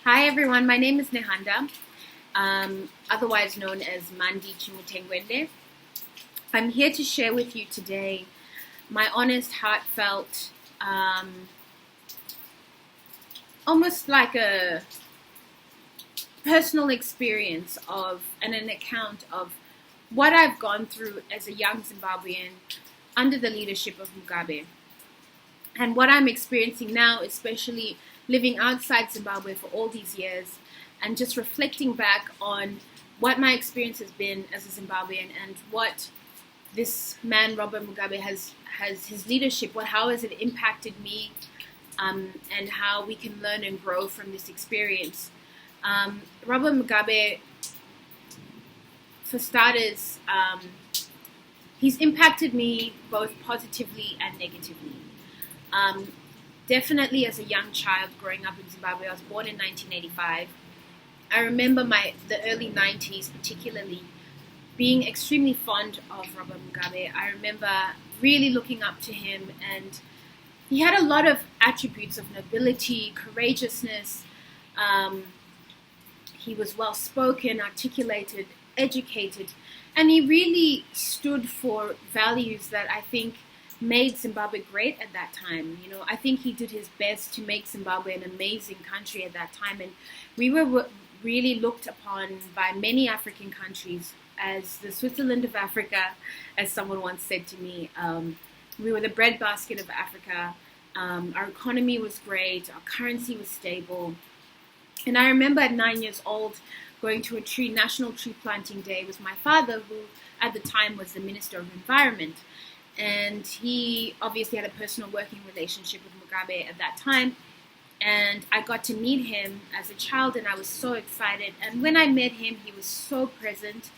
Hi everyone, my name is Nehanda, otherwise known as Mandi Chimutengwende. I'm here to share with you today my honest, heartfelt, almost like a personal experience of and an account of what I've gone through as a young Zimbabwean under the leadership of Mugabe. And what I'm experiencing now, especially living outside Zimbabwe for all these years, and just reflecting back on what my experience has been as a Zimbabwean and what this man, Robert Mugabe, has his leadership, how has it impacted me, and how we can learn and grow from this experience. Robert Mugabe, for starters, he's impacted me both positively and negatively. Definitely as a young child growing up in Zimbabwe, I was born in 1985. I remember the early 90s particularly being extremely fond of Robert Mugabe. I remember really looking up to him, and he had a lot of attributes of nobility, courageousness. He was well-spoken, articulated, educated, and he really stood for values that I think made Zimbabwe great at that time. I think he did his best to make Zimbabwe an amazing country at that time, and we were really looked upon by many African countries as the Switzerland of Africa, as someone once said to me. We were the breadbasket of Africa. Our economy was great, our currency was stable, and I remember at 9 years old going to a national tree planting day with my father, who at the time was the Minister of Environment. And he obviously had a personal working relationship with Mugabe at that time. And I got to meet him as a child, and I was so excited. And when I met him, he was so present.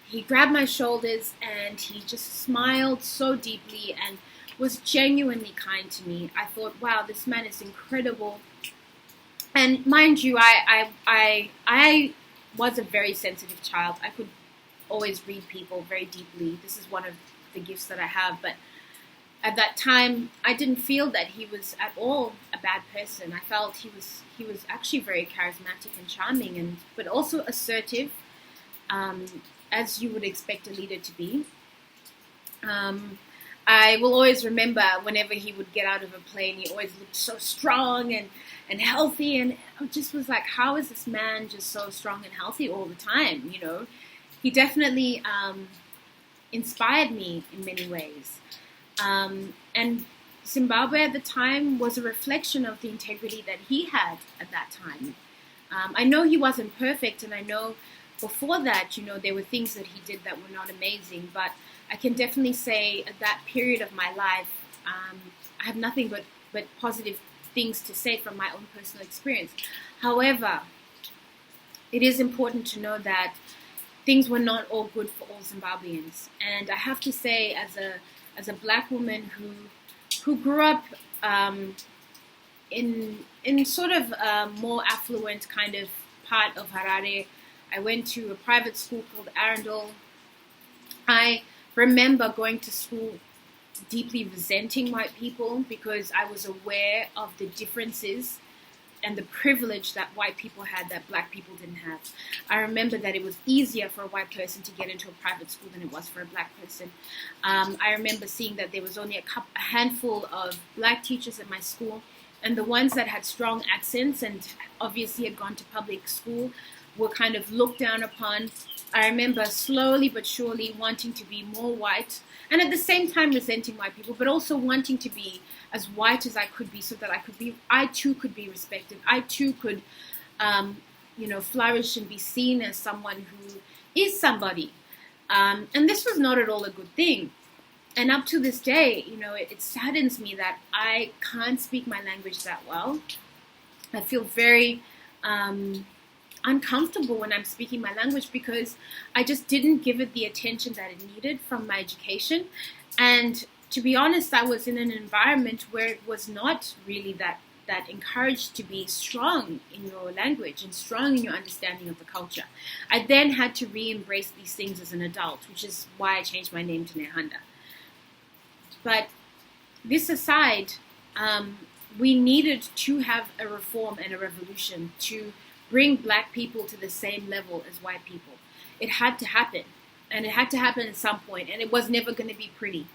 He grabbed my shoulders, and he just smiled so deeply and was genuinely kind to me. I thought, wow, this man is incredible. And mind you, I was a very sensitive child. I could always read people very deeply. This is one of the gifts that I have, but at that time I didn't feel that he was at all a bad person. I felt he was actually very charismatic and charming, but also assertive, as you would expect a leader to be. I will always remember whenever he would get out of a plane, he always looked so strong and healthy, and I just was like, how is this man just so strong and healthy all the time? He definitely inspired me in many ways. And Zimbabwe at the time was a reflection of the integrity that he had at that time. I know he wasn't perfect, and I know before that, there were things that he did that were not amazing, but I can definitely say at that period of my life, I have nothing but positive things to say from my own personal experience. However, it is important to know that things were not all good for all Zimbabweans. And I have to say, as a black woman who grew up in sort of a more affluent kind of part of Harare, I went to a private school called Arundel. I remember going to school deeply resenting white people because I was aware of the differences and the privilege that white people had that black people didn't have. I remember that it was easier for a white person to get into a private school than it was for a black person. I remember seeing that there was only a handful of black teachers at my school, and the ones that had strong accents and obviously had gone to public school were kind of looked down upon. I remember slowly but surely wanting to be more white, and at the same time resenting white people, but also wanting to be as white as I could be, so that I too could be respected. I too could, flourish and be seen as someone who is somebody. And this was not at all a good thing. And up to this day, it saddens me that I can't speak my language that well. I feel very uncomfortable when I'm speaking my language because I just didn't give it the attention that it needed from my education. And to be honest, I was in an environment where it was not really that encouraged to be strong in your language and strong in your understanding of the culture. I then had to re-embrace these things as an adult, which is why I changed my name to Nehanda. But this aside, we needed to have a reform and a revolution to bring black people to the same level as white people. It had to happen, and it had to happen at some point, and it was never going to be pretty.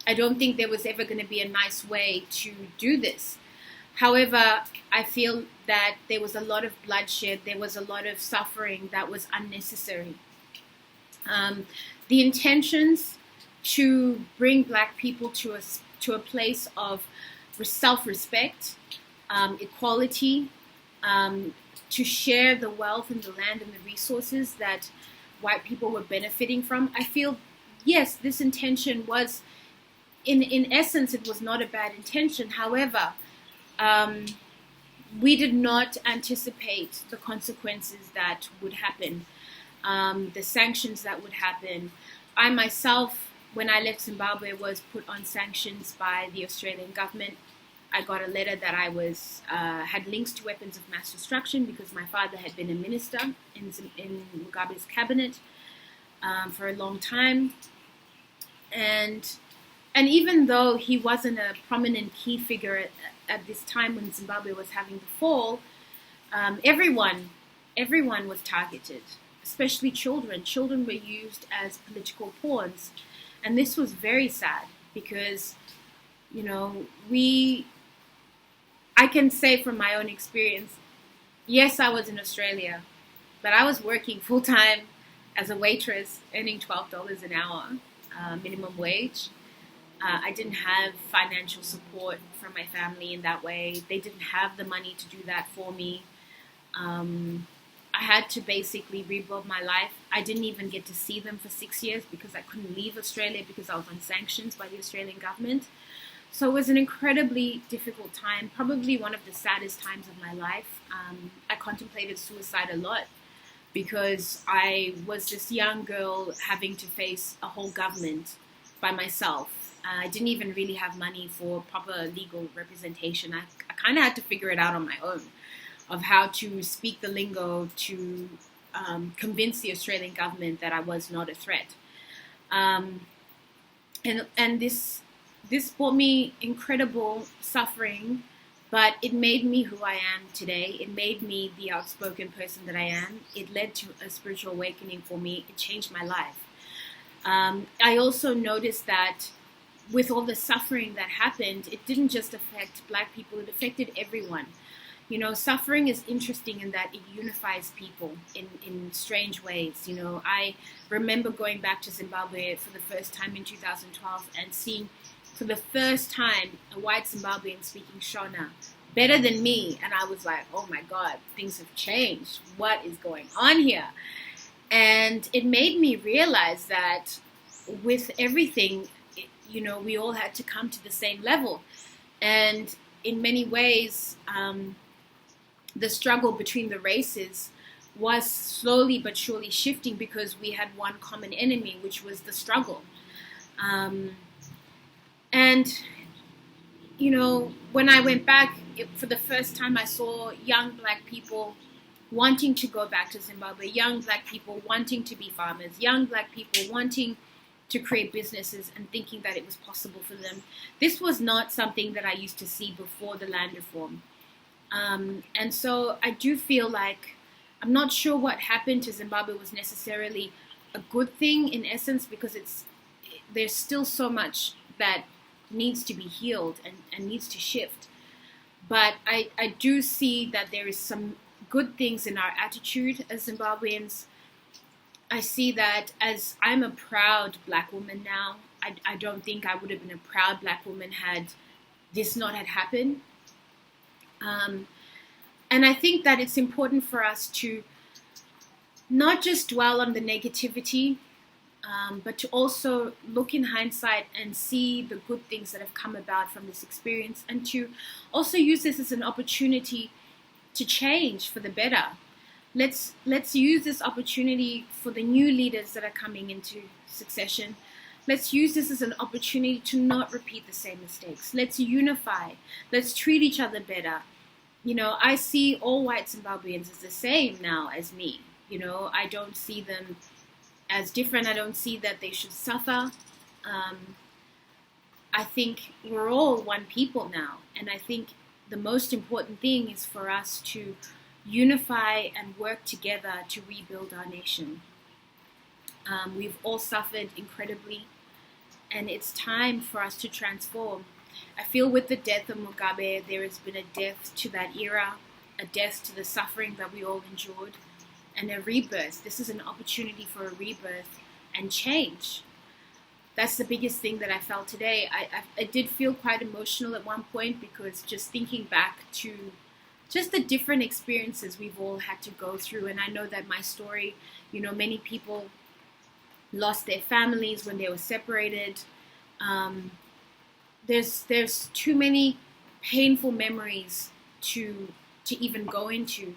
I don't think there was ever going to be a nice way to do this. However, I feel that there was a lot of bloodshed, there was a lot of suffering that was unnecessary. The intentions to bring black people to a place of self-respect, equality, to share the wealth and the land and the resources that white people were benefiting from. I feel, yes, this intention was, in essence, it was not a bad intention. However, we did not anticipate the consequences that would happen, the sanctions that would happen. I myself, when I left Zimbabwe, was put on sanctions by the Australian government. I got a letter that I was had links to weapons of mass destruction because my father had been a minister in Mugabe's cabinet for a long time, and even though he wasn't a prominent key figure at this time when Zimbabwe was having the fall, everyone was targeted, especially children. Children were used as political pawns, and this was very sad because, you know, I can say from my own experience, yes, I was in Australia, but I was working full-time as a waitress, earning $12 an hour, minimum wage. I didn't have financial support from my family in that way. They didn't have the money to do that for me. I had to basically rebuild my life. I didn't even get to see them for 6 years because I couldn't leave Australia because I was on sanctions by the Australian government. So it was an incredibly difficult time, probably one of the saddest times of my life. I contemplated suicide a lot because I was this young girl having to face a whole government by myself. I didn't even really have money for proper legal representation. I kind of had to figure it out on my own, of how to speak the lingo to convince the Australian government that I was not a threat. And this brought me incredible suffering, but it made me who I am today. It made me the outspoken person that I am. It led to a spiritual awakening for me. It changed my life. I also noticed that with all the suffering that happened, it didn't just affect black people, it affected everyone. You know, suffering is interesting in that it unifies people in strange ways. You know, I remember going back to Zimbabwe for the first time in 2012 and seeing for the first time a white Zimbabwean speaking Shona better than me. And I was like, oh my God, things have changed. What is going on here? And it made me realize that with everything, you know, we all had to come to the same level. And in many ways, the struggle between the races was slowly but surely shifting because we had one common enemy, which was the struggle. And, you know, when I went back, for the first time I saw young black people wanting to go back to Zimbabwe, young black people wanting to be farmers, young black people wanting to create businesses and thinking that it was possible for them. This was not something that I used to see before the land reform. And so I do feel like, I'm not sure what happened to Zimbabwe was necessarily a good thing in essence, because there's still so much that needs to be healed and needs to shift. But I do see that there is some good things in our attitude as Zimbabweans. I see that as I'm a proud black woman now. I don't think I would have been a proud black woman had this not had happened. And I think that it's important for us to not just dwell on the negativity, but to also look in hindsight and see the good things that have come about from this experience, and to also use this as an opportunity to change for the better. Let's use this opportunity for the new leaders that are coming into succession. Let's use this as an opportunity to not repeat the same mistakes. Let's unify. Let's treat each other better. You know, I see all white Zimbabweans as the same now as me. You know, I don't see them as different. I don't see that they should suffer. I think we're all one people now. And I think the most important thing is for us to unify and work together to rebuild our nation. We've all suffered incredibly, and it's time for us to transform. I feel with the death of Mugabe, there has been a death to that era, a death to the suffering that we all endured, and a rebirth. This is an opportunity for a rebirth and change. That's the biggest thing that I felt today. I did feel quite emotional at one point, because just thinking back to just the different experiences we've all had to go through. And I know that my story, many people lost their families when they were separated. There's too many painful memories to even go into.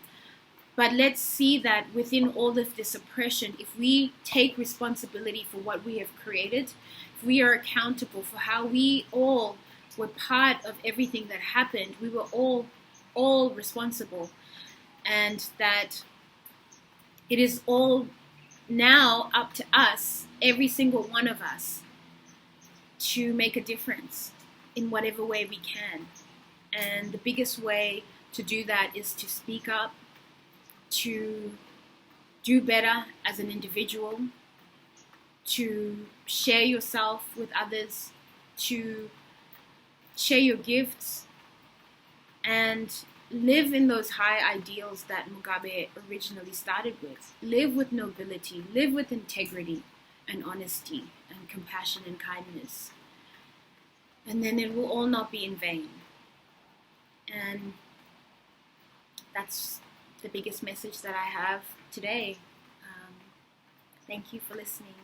But let's see that within all of this oppression, if we take responsibility for what we have created, if we are accountable for how we all were part of everything that happened, we were all responsible, and that it is all now up to us, every single one of us, to make a difference in whatever way we can. And the biggest way to do that is to speak up, to do better as an individual, to share yourself with others, to share your gifts, and live in those high ideals that Mugabe originally started with. Live with nobility, live with integrity and honesty and compassion and kindness. And then it will all not be in vain. And that's the biggest message that I have today. Thank you for listening.